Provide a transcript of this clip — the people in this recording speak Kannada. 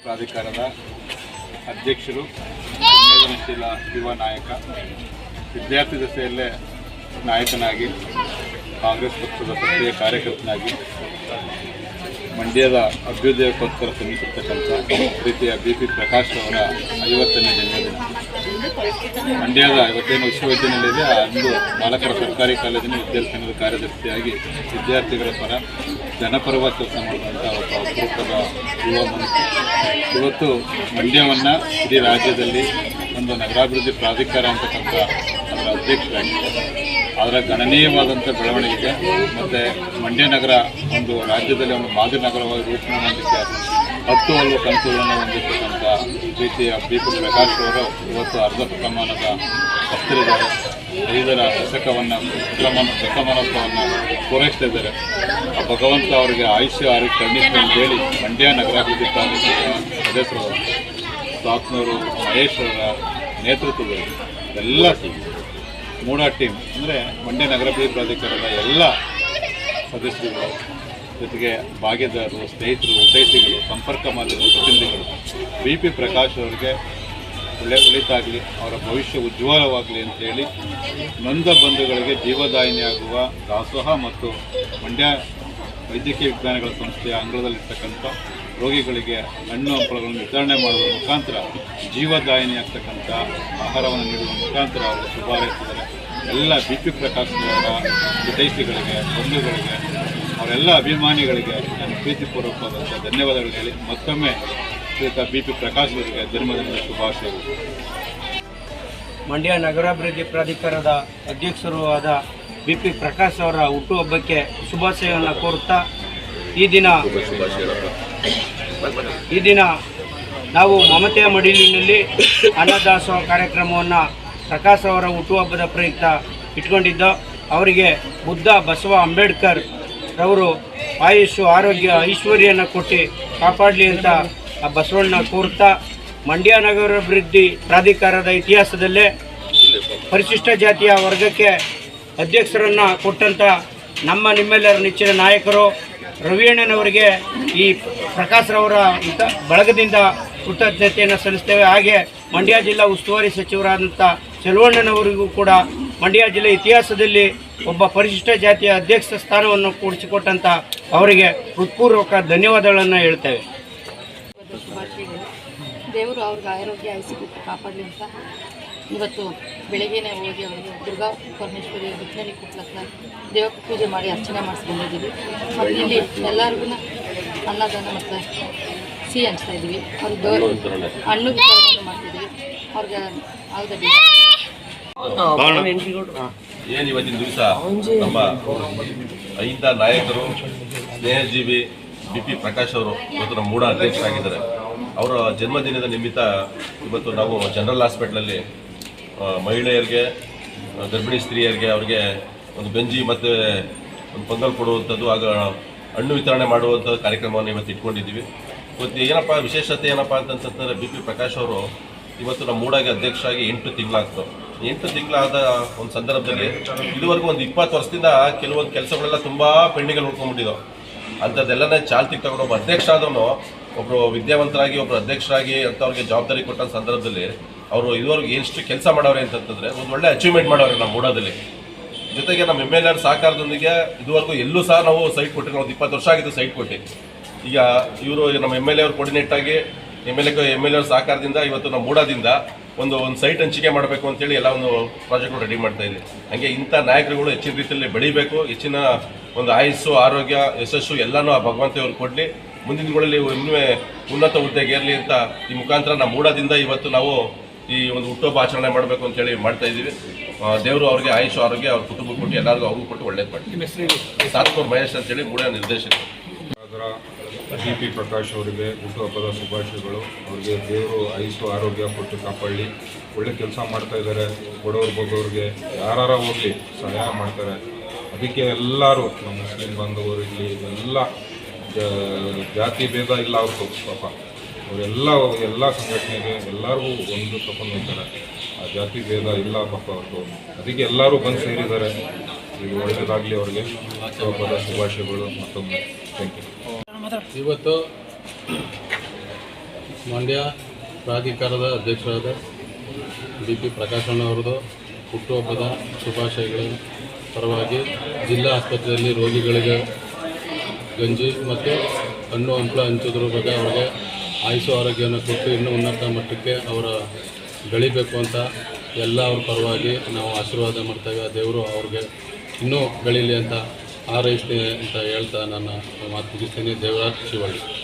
ಪ್ರಾಧಿಕಾರದ ಅಧ್ಯಕ್ಷರು, ಸಂವೇದನಶೀಲ ಯುವ ನಾಯಕ, ವಿದ್ಯಾರ್ಥಿ ದಶೆಯಲ್ಲೇ ನಾಯಕನಾಗಿ, ಕಾಂಗ್ರೆಸ್ ಪಕ್ಷದ ಸಕ್ರಿಯ ಕಾರ್ಯಕರ್ತನಾಗಿ, ಮಂಡ್ಯದ ಅಭ್ಯುದಯಕ್ಕೋಸ್ಕರ ಶ್ರಮಿಸಿರ್ತಕ್ಕಂಥ ಪ್ರೀತಿಯ ಬಿ.ಪಿ. ಪ್ರಕಾಶ್ ಅವರ 50ನೇ ಜನ್ಮದಿನ. ಮಂಡ್ಯದ ಇವತ್ತೇನು ವಿಶ್ವವಿದ್ಯಾನಿಲಯದಲ್ಲಿ ಅಂದು ಬಾಲಕರ ಸರ್ಕಾರಿ ಕಾಲೇಜಿನ ವಿದ್ಯಾರ್ಥಿ ಸಂಘದ ಕಾರ್ಯದರ್ಶಿಯಾಗಿ ವಿದ್ಯಾರ್ಥಿಗಳ ಪರ ಜನಪರವಾಗಿ ಕೆಲಸ ಮಾಡುವಂಥ ಒಬ್ಬ ಅಪರೂಪದ ಯುವ ಮನುಷ್ಯ. ಇವತ್ತು ಮಂಡ್ಯವನ್ನು ಇಡೀ ರಾಜ್ಯದಲ್ಲಿ ಒಂದು ನಗರಾಭಿವೃದ್ಧಿ ಪ್ರಾಧಿಕಾರ ಅಂತಕ್ಕಂಥ ಅದರ ಅಧ್ಯಕ್ಷರಾಗಿ ಅದರ ಗಣನೀಯವಾದಂಥ ಬೆಳವಣಿಗೆಗೆ ಮತ್ತು ಮಂಡ್ಯ ನಗರ ಒಂದು ರಾಜ್ಯದಲ್ಲಿ ಒಂದು ಮಾದರಿ ನಗರವಾಗಿ ರೂಪಣೆ ಮಾಡಲಿಕ್ಕೆ 10 ಹಲವು ಕನಸುಗಳನ್ನು ಹೊಂದಿರ್ತಕ್ಕಂಥ ರೀತಿಯ ಬಿ.ಪಿ. ಪ್ರಕಾಶ್ ಅವರು ಇವತ್ತು ಅರ್ಧ ಶತಮಾನದ ಹತ್ತಿರದ್ದಾರೆ. 5ರ ದಶಕವನ್ನು ಶತಮಾನೋತ್ಸವವನ್ನು ಪೂರೈಸ್ತಾ ಇದ್ದಾರೆ. ಆ ಭಗವಂತ ಅವರಿಗೆ ಆಯುಷ್ಯ ಆರೋಗ್ಯ ಕರುಣಿಸಲಿ ಅಂತೇಳಿ ಮಂಡ್ಯ ನಗರಾಭಿವೃದ್ಧಿ ಪ್ರಾಧಿಕಾರದ ಸದಸ್ಯರು ಸಾತ್ನೂರು ಮಹೇಶ್ ಅವರ ನೇತೃತ್ವದಲ್ಲಿ ಎಲ್ಲ ಮೂಡಾ ಟೀಮ್ ಅಂದರೆ ಮಂಡ್ಯ ನಗರಾಭಿವೃದ್ಧಿ ಪ್ರಾಧಿಕಾರದ ಎಲ್ಲ ಸದಸ್ಯರುಗಳು ಜೊತೆಗೆ ಭಾಗ್ಯದಾರರು, ಸ್ನೇಹಿತರು, ಹಿತೈಷಿಗಳು, ಸಂಪರ್ಕ ಮಾಧ್ಯಮದ ಪ್ರತಿನಿಧಿಗಳು ಬಿ.ಪಿ. ಪ್ರಕಾಶ್ ಅವರಿಗೆ ಒಳಿತಾಗಲಿ, ಅವರ ಭವಿಷ್ಯ ಉಜ್ವಲವಾಗಲಿ ಅಂತೇಳಿ ನೊಂದ ಬಂಧುಗಳಿಗೆ ಜೀವದಾಯಿನಿಯಾಗುವ ದಾಸೋಹ ಮತ್ತು ಮಂಡ್ಯ ವೈದ್ಯಕೀಯ ವಿಜ್ಞಾನಗಳ ಸಂಸ್ಥೆಯ ಅಂಗಳದಲ್ಲಿರ್ತಕ್ಕಂಥ ರೋಗಿಗಳಿಗೆ ಹಣ್ಣು ಹಂಪಲುಗಳನ್ನು ವಿತರಣೆ ಮಾಡುವ ಮುಖಾಂತರ ಜೀವದಾಯಿನಿ ಆಗ್ತಕ್ಕಂಥ ಆಹಾರವನ್ನು ನೀಡುವ ಮುಖಾಂತರ ಅವರು ಶುಭ ಹಾರೈಸಿದ್ದಾರೆ. ಎಲ್ಲ ಬಿ.ಪಿ. ಪ್ರಕಾಶ್ ಅವರ ಹಿತೈಷಿಗಳಿಗೆ, ಬಂಧುಗಳಿಗೆ, ಅವರೆಲ್ಲ ಅಭಿಮಾನಿಗಳಿಗೆ ನಾನು ಪ್ರೀತಿಪೂರ್ವಕವಾದಂಥ ಧನ್ಯವಾದಗಳು ಹೇಳಿ ಮತ್ತೊಮ್ಮೆ ಶ್ರೀಯುತ ಬಿ.ಪಿ. ಪ್ರಕಾಶ್ ಅವರಿಗೆ ಜನ್ಮದಿನದ ಶುಭಾಶಯಗಳು. ಮಂಡ್ಯ ನಗರಾಭಿವೃದ್ಧಿ ಪ್ರಾಧಿಕಾರದ ಅಧ್ಯಕ್ಷರೂ ಆದ ಬಿ.ಪಿ. ಪ್ರಕಾಶ್ ಅವರ ಹುಟ್ಟುಹಬ್ಬಕ್ಕೆ ಶುಭಾಶಯವನ್ನು ಕೋರುತ್ತಾ ಈ ದಿನ ನಾವು ಮಮತೆಯ ಮಡಿಲಿನಲ್ಲಿ ಅನ್ನದಾಸೋಹ ಕಾರ್ಯಕ್ರಮವನ್ನು ಪ್ರಕಾಶ್ ಅವರ ಹುಟ್ಟುಹಬ್ಬದ ಪ್ರಯುಕ್ತ ಇಟ್ಕೊಂಡಿದ್ದು, ಅವರಿಗೆ ಬುದ್ಧ ಬಸವ ಅಂಬೇಡ್ಕರ್ ರವರು ಆಯುಷು ಆರೋಗ್ಯ ಐಶ್ವರ್ಯನ ಕೊಟ್ಟು ಕಾಪಾಡಲಿ ಅಂತ ಆ ಬಸವಣ್ಣ ಕೋರುತ್ತಾ, ಮಂಡ್ಯ ನಗರಾಭಿವೃದ್ಧಿ ಪ್ರಾಧಿಕಾರದ ಇತಿಹಾಸದಲ್ಲೇ ಪರಿಶಿಷ್ಟ ಜಾತಿಯ ವರ್ಗಕ್ಕೆ ಅಧ್ಯಕ್ಷರನ್ನು ಕೊಟ್ಟಂಥ ನಿಮ್ಮೆಲ್ಲರ ನೆಚ್ಚಿನ ನಾಯಕರು ರವಿಯಣ್ಣನವರಿಗೆ ಈ ಪ್ರಕಾಶ್ರವರ ಬಳಗದಿಂದ ಕೃತಜ್ಞತೆಯನ್ನು ಸಲ್ಲಿಸ್ತೇವೆ. ಹಾಗೆ ಮಂಡ್ಯ ಜಿಲ್ಲಾ ಉಸ್ತುವಾರಿ ಸಚಿವರಾದಂಥ ಚೆಲುವಣ್ಣನವರಿಗೂ ಕೂಡ ಮಂಡ್ಯ ಜಿಲ್ಲೆ ಇತಿಹಾಸದಲ್ಲಿ ಒಬ್ಬ ಪರಿಶಿಷ್ಟ ಜಾತಿಯ ಅಧ್ಯಕ್ಷ ಸ್ಥಾನವನ್ನು ಕೂಡಿಸಿಕೊಟ್ಟಂಥ ಅವರಿಗೆ ಹೃತ್ಪೂರ್ವಕ ಧನ್ಯವಾದಗಳನ್ನು ಹೇಳ್ತೇವೆ. ದೇವರು ಅವ್ರಿಗೆ ಆರೋಗ್ಯ ಐಸಿಬಿಟ್ಟು ಕಾಪಾಡಲಿ ಅಂತ ಇವತ್ತು ಬೆಳಗ್ಗೆನೇ ಹೋಗಿ ಅವರಿಗೆ ದುರ್ಗಾ ಪರಮೇಶ್ವರಿ ವಿಜ್ಞಾನಿ ಕೊಟ್ಲಕ್ಕ ದೇವಕ್ಕೆ ಪೂಜೆ ಮಾಡಿ ಅರ್ಚನೆ ಮಾಡಿಸ್ಕೊಂಡಿದ್ದೀವಿ. ಮತ್ತು ಇಲ್ಲಿ ಎಲ್ಲರಿಗೂ ಅನ್ನದಾನ ಮತ್ತು ಸಿಹಿ ಹಂಚ್ತಾ ಇದ್ದೀವಿ. ಅವ್ರಿಗೆ ಹಣ್ಣು ವಿತರಣೆಯನ್ನು ಮಾಡ್ತಿದ್ದೀವಿ. ಅವ್ರಿಗೆ ಏನು ಇವತ್ತಿನ ದಿವಸ ನಮ್ಮ ಐದ ನಾಯಕರು, ಸ್ನೇಹಜೀವಿ ಬಿ.ಪಿ. ಪ್ರಕಾಶ್ ಅವರು ಇವತ್ತು ನಮ್ಮ ಮೂಡ ಅಧ್ಯಕ್ಷರಾಗಿದ್ದಾರೆ. ಅವರ ಜನ್ಮದಿನದ ನಿಮಿತ್ತ ಇವತ್ತು ನಾವು ಜನರಲ್ ಹಾಸ್ಪಿಟ್ಲಲ್ಲಿ ಮಹಿಳೆಯರಿಗೆ, ಗರ್ಭಿಣಿ ಸ್ತ್ರೀಯರಿಗೆ ಅವರಿಗೆ ಒಂದು ಗಂಜಿ ಮತ್ತು ಒಂದು ಪೊಂಗಲ್ ಕೊಡುವಂಥದ್ದು, ಆಗ ಹಣ್ಣು ವಿತರಣೆ ಮಾಡುವಂಥ ಕಾರ್ಯಕ್ರಮವನ್ನು ಇವತ್ತು ಇಟ್ಕೊಂಡಿದ್ದೀವಿ. ಇವತ್ತು ಏನಪ್ಪ ವಿಶೇಷತೆ ಏನಪ್ಪ ಅಂತಂತಂದರೆ ಬಿ.ಪಿ. ಪ್ರಕಾಶ್ ಅವರು ಇವತ್ತು ನಮ್ಮ ಮೂಡಾಗೆ ಅಧ್ಯಕ್ಷರಾಗಿ 8 ತಿಂಗಳಾಗ್ತು. 8 ತಿಂಗಳಾದ ಒಂದು ಸಂದರ್ಭದಲ್ಲಿ ಇದುವರೆಗೂ ಒಂದು 20 ವರ್ಷದಿಂದ ಕೆಲವೊಂದು ಕೆಲಸಗಳೆಲ್ಲ ತುಂಬ ಪೆಂಡಿಂಗಲ್ಲಿ ಉಳ್ಕೊಂಡ್ಬಿಟ್ಟಿದ್ದವು. ಅಂಥದ್ದೆಲ್ಲನೇ ಚಾಲ್ತಿಗೆ ತಗೊಂಡು ಒಬ್ಬ ಅಧ್ಯಕ್ಷ ಆದವನು, ಒಬ್ಬರು ವಿದ್ಯಾವಂತರಾಗಿ ಒಬ್ಬರು ಅಧ್ಯಕ್ಷರಾಗಿ ಅಂಥವ್ರಿಗೆ ಜವಾಬ್ದಾರಿ ಕೊಟ್ಟ ಸಂದರ್ಭದಲ್ಲಿ ಅವರು ಇದುವರೆಗೂ ಎಷ್ಟು ಕೆಲಸ ಮಾಡವ್ರೆ ಅಂತಂತಂದರೆ ಒಂದು ಒಳ್ಳೆ ಅಚೀವ್ಮೆಂಟ್ ಮಾಡವ್ರೆ ನಮ್ಮ ಮೂಡಾದಲ್ಲಿ. ಜೊತೆಗೆ ನಮ್ಮ MLA ಸಹಕಾರದೊಂದಿಗೆ ಇದುವರೆಗೂ ಎಲ್ಲೂ ಸಹ ನಾವು ಸೈಟ್ ಕೊಟ್ಟಿಲ್ಲ. ಒಂದು 20 ವರ್ಷ ಆಗಿದ್ದು ಸೈಟ್ ಕೊಟ್ಟು. ಈಗ ಇವರು ನಮ್ಮ MLA ಅವರು ಕೋರ್ಡಿನೇಟ್ ಆಗಿ MLA ಸಹಕಾರದಿಂದ ಇವತ್ತು ನಮ್ಮ ಮೂಡಾದಿಂದ ಒಂದು ಸೈಟ್ ಹಂಚಿಕೆ ಮಾಡಬೇಕು ಅಂತೇಳಿ ಎಲ್ಲ ಒಂದು ಪ್ರಾಜೆಕ್ಟ್ ರೆಡಿ ಮಾಡ್ತಾ ಇದ್ದೀವಿ. ಹಾಗೆ ಇಂಥ ನಾಯಕರುಗಳು ಹೆಚ್ಚಿನ ರೀತಿಯಲ್ಲಿ ಬೆಳೀಬೇಕು, ಹೆಚ್ಚಿನ ಒಂದು ಆಯುಸ್ಸು, ಆರೋಗ್ಯ, ಯಶಸ್ಸು ಎಲ್ಲನೂ ಆ ಭಗವಂತವ್ರು ಕೊಡಲಿ, ಮುಂದಿನ ದಿನಗಳಲ್ಲಿ ಇನ್ನೂ ಉನ್ನತ ಹುದ್ದೆಗೆ ಇರಲಿ ಅಂತ ಈ ಮುಖಾಂತರ ನಮ್ಮ ಮೂಡಾದಿಂದ ಇವತ್ತು ನಾವು ಈ ಒಂದು ಹುಟ್ಟುಹಬ್ಬ ಆಚರಣೆ ಮಾಡಬೇಕು ಅಂತೇಳಿ ಮಾಡ್ತಾ ಇದ್ದೀವಿ. ದೇವರು ಅವ್ರಿಗೆ ಆಯುಷ್ ಆರೋಗ್ಯ ಅವ್ರ ಕುಟುಂಬ ಕೊಟ್ಟು ಎಲ್ಲರಿಗೂ ಅವ್ರಿಗೂ ಕೊಟ್ಟು ಒಳ್ಳೇದು ಮಾಡ್ತೀವಿ. ಸಾತ್ನೂರು ಮಹೇಶ್ ಅಂತೇಳಿ ಮೂಡ ನಿರ್ದೇಶಕರು. ಬಿ.ಪಿ. ಪ್ರಕಾಶ್ ಅವರಿಗೆ ಹುಟ್ಟುಹಬ್ಬದ ಶುಭಾಶಯಗಳು. ಅವರಿಗೆ ದೇವರು ಆಯುಷು ಆರೋಗ್ಯ ಕೊಟ್ಟು ಕಾಪಾಡಲಿ. ಒಳ್ಳೆ ಕೆಲಸ ಮಾಡ್ತಾ ಇದ್ದಾರೆ. ಬಡವ್ರು ಬಗ್ಗವ್ರಿಗೆ ಯಾರು ಹೋಗಲಿ ಸಹಾಯ ಮಾಡ್ತಾರೆ. ಅದಕ್ಕೆ ಎಲ್ಲರೂ ನಮ್ಮ ಮುಸ್ಲಿಂ ಬಾಂಧವರು ಇಲ್ಲಿ ಎಲ್ಲ ಜಾತಿ ಭೇದ ಇಲ್ಲ ಅವ್ರದ್ದು. ಪಾಪ ಅವರೆಲ್ಲ ಸಂಘಟನೆಗೆ ಎಲ್ಲರಿಗೂ ಒಂದು ತಗೊಂಡು ಹೋಗ್ತಾರೆ. ಆ ಜಾತಿ ಭೇದ ಇಲ್ಲ ಪಾಪ ಅವ್ರದ್ದು. ಅದಕ್ಕೆ ಎಲ್ಲರೂ ಬಂದು ಸೇರಿದ್ದಾರೆ. ಇದು ಒಳ್ಳೆಯದಾಗಲಿ ಅವರಿಗೆ. ಹಬ್ಬದ ಶುಭಾಶಯಗಳು ಮತ್ತೊಮ್ಮೆ. Thank you. ಇವತ್ತು ಮಂಡ್ಯ ಪ್ರಾಧಿಕಾರದ ಅಧ್ಯಕ್ಷರಾದ BP ಪ್ರಕಾಶಣ್ಣ ಅವರದು ಹುಟ್ಟುಹಬ್ಬದ ಶುಭಾಶಯಗಳ ಪರವಾಗಿ ಜಿಲ್ಲಾ ಆಸ್ಪತ್ರೆಯಲ್ಲಿ ರೋಗಿಗಳಿಗೆ ಗಂಜಿ ಮತ್ತು ಹಣ್ಣು ಹಂಪಲ ಹಂಚೋದ್ರ ಬಗ್ಗೆ ಅವರಿಗೆ ಆಯುಷು ಆರೋಗ್ಯವನ್ನು ಕೊಟ್ಟು ಇನ್ನೂ ಉನ್ನತ ಮಟ್ಟಕ್ಕೆ ಅವರ ಬೆಳಿಬೇಕು ಅಂತ ಎಲ್ಲ ಅವ್ರ ಪರವಾಗಿ ನಾವು ಆಶೀರ್ವಾದ ಮಾಡ್ತೇವೆ. ದೇವರು ಅವ್ರಿಗೆ ಇನ್ನೂ ಬೆಳೀಲಿ ಅಂತ ಹಾರೈಸ್ತೀನಿ ಅಂತ ಹೇಳ್ತಾ ನನ್ನ ಮಾತು ಮುಗಿಸ್ತೀನಿ. ದೇವರಾಜ್ ಶಿವಳ್ಳಿ.